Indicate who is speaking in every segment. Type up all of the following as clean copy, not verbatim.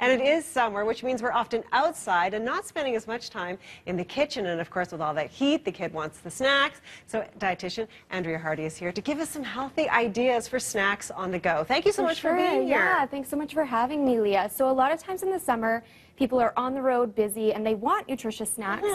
Speaker 1: And it is summer, which means we're often outside and not spending as much time in the kitchen. And of course, with all that heat, the kid wants the snacks. So dietitian Andrea Hardy is here to give us some healthy ideas for snacks on the go. Thank you so much for being here.
Speaker 2: Yeah, thanks so much for having me, Leah. So a lot of times in the summer, people are on the road, busy, and they want nutritious snacks.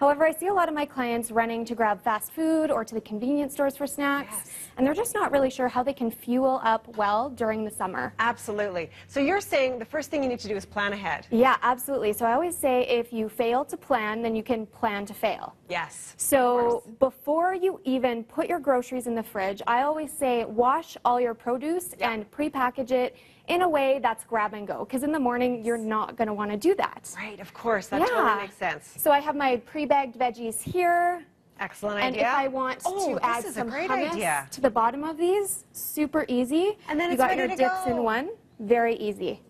Speaker 2: However, I see a lot of my clients running to grab fast food or to the convenience stores for snacks, and they're just not really sure how they can fuel up well during the summer.
Speaker 1: Absolutely. So you're saying the first thing you need to do is plan ahead.
Speaker 2: Yeah, absolutely. So I always say if you fail to plan, then you can plan to fail.
Speaker 1: Yes.
Speaker 2: So before you even put your groceries in the fridge, I always say wash all your produce and pre-package it in a way that's grab and go, because in the morning you're not going to want to do that.
Speaker 1: Right, of course, that totally makes sense.
Speaker 2: So I have my pre-bagged veggies here.
Speaker 1: Excellent
Speaker 2: and
Speaker 1: idea.
Speaker 2: if I want to add some hummus to the bottom of these, super easy.
Speaker 1: And then
Speaker 2: you got your dips in one, very easy.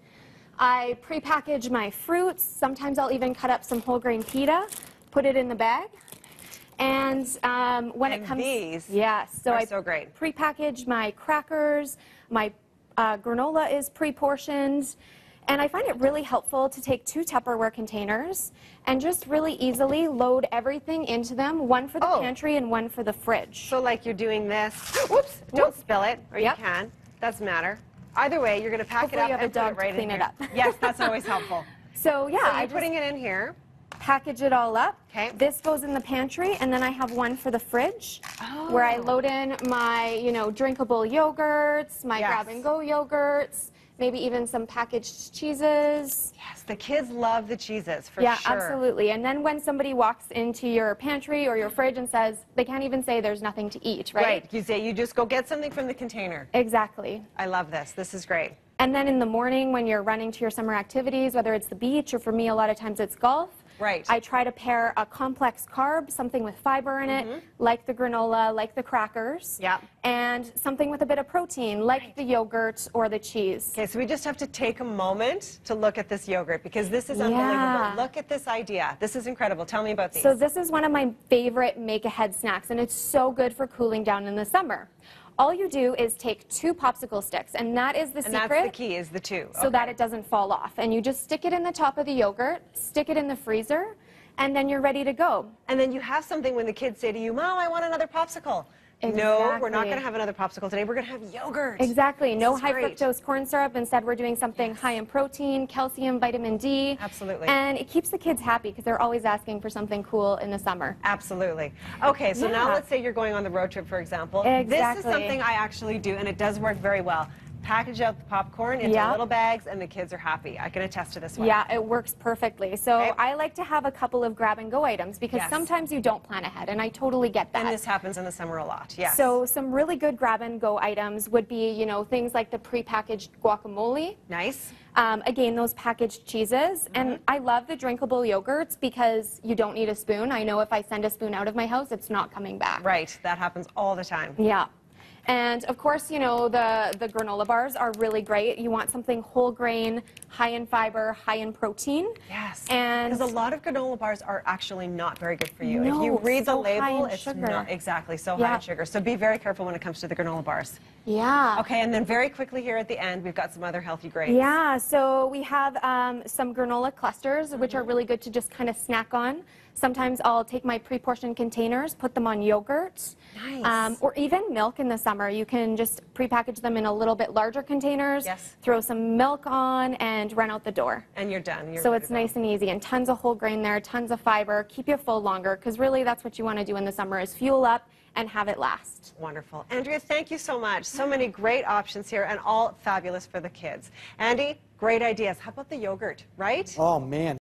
Speaker 2: I pre-package my fruits. Sometimes I'll even cut up some whole grain pita, put it in the bag. And when it comes, so I pre-package my crackers, my granola is pre-portioned, and I find it really helpful to take 2 Tupperware containers and just really easily load everything into them, one for the pantry and one for the fridge.
Speaker 1: So like you're doing this, whoops, don't spill it, or you can, doesn't matter. Either way, you're going to pack it up and put it right in here. Yes, that's always helpful.
Speaker 2: So yeah,
Speaker 1: I'm putting it in here.
Speaker 2: Package it all up.
Speaker 1: Okay.
Speaker 2: This goes in the pantry, and then I have one for the fridge where I load in my, drinkable yogurts, my grab-and-go yogurts, maybe even some packaged cheeses.
Speaker 1: Yes, the kids love the cheeses, for sure.
Speaker 2: Yeah, absolutely. And then when somebody walks into your pantry or your fridge and says, they can't even say there's nothing to eat, right?
Speaker 1: Right. You say, you just go get something from the container.
Speaker 2: Exactly.
Speaker 1: I love this. This is great.
Speaker 2: And then in the morning when you're running to your summer activities, whether it's the beach or for me a lot of times it's golf, I try to pair a complex carb, something with fiber in it, like the granola, like the crackers, and something with a bit of protein, like the yogurt or the cheese.
Speaker 1: Okay, so we just have to take a moment to look at this yogurt, because this is unbelievable. Look at this idea. This is incredible. Tell me about these.
Speaker 2: So this is one of my favorite make-ahead snacks, and it's so good for cooling down in the summer. All you do is take 2 popsicle sticks, and that is the secret.
Speaker 1: And that's the key, is the 2.
Speaker 2: So that it doesn't fall off. And you just stick it in the top of the yogurt, stick it in the freezer, and then you're ready to go.
Speaker 1: And then you have something when the kids say to you, Mom, I want another popsicle. No, we're not going to have another popsicle today. We're going to have yogurt.
Speaker 2: Exactly. No high fructose corn syrup. Instead, we're doing something high in protein, calcium, vitamin D.
Speaker 1: Absolutely.
Speaker 2: And it keeps the kids happy because they're always asking for something cool in the summer.
Speaker 1: Absolutely. Okay, so now let's say you're going on the road trip, for example. This is something I actually do, and it does work very well. Package out the popcorn into little bags, and the kids are happy. I can attest to this one.
Speaker 2: Yeah, it works perfectly. So I like to have a couple of grab-and-go items because sometimes you don't plan ahead, and I totally get that.
Speaker 1: And this happens in the summer a lot, yes.
Speaker 2: So some really good grab-and-go items would be, things like the pre-packaged guacamole.
Speaker 1: Nice.
Speaker 2: Again, those packaged cheeses. And I love the drinkable yogurts because you don't need a spoon. I know if I send a spoon out of my house, it's not coming back.
Speaker 1: Right, that happens all the time.
Speaker 2: Yeah. And of course, the granola bars are really great. You want something whole grain, high in fiber, high in protein.
Speaker 1: Yes.
Speaker 2: And
Speaker 1: because a lot of granola bars are actually not very good for you.
Speaker 2: No,
Speaker 1: if you read the label,
Speaker 2: it's
Speaker 1: not exactly so high in sugar. So be very careful when it comes to the granola bars.
Speaker 2: Yeah.
Speaker 1: Okay, and then very quickly here at the end, we've got some other healthy grains.
Speaker 2: Yeah, so we have some granola clusters, which are really good to just kind of snack on. Sometimes I'll take my pre-portioned containers, put them on yogurt, or even milk in the summer. You can just pre-package them in a little bit larger containers, throw some milk on, and run out the door.
Speaker 1: And you're done.
Speaker 2: So it's nice and easy, and tons of whole grain there, tons of fiber, keep you full longer, because really that's what you want to do in the summer is fuel up and have it last.
Speaker 1: Wonderful. Andrea, thank you so much. So many great options here, and all fabulous for the kids. Andy, great ideas. How about the yogurt, right?
Speaker 3: Oh, man.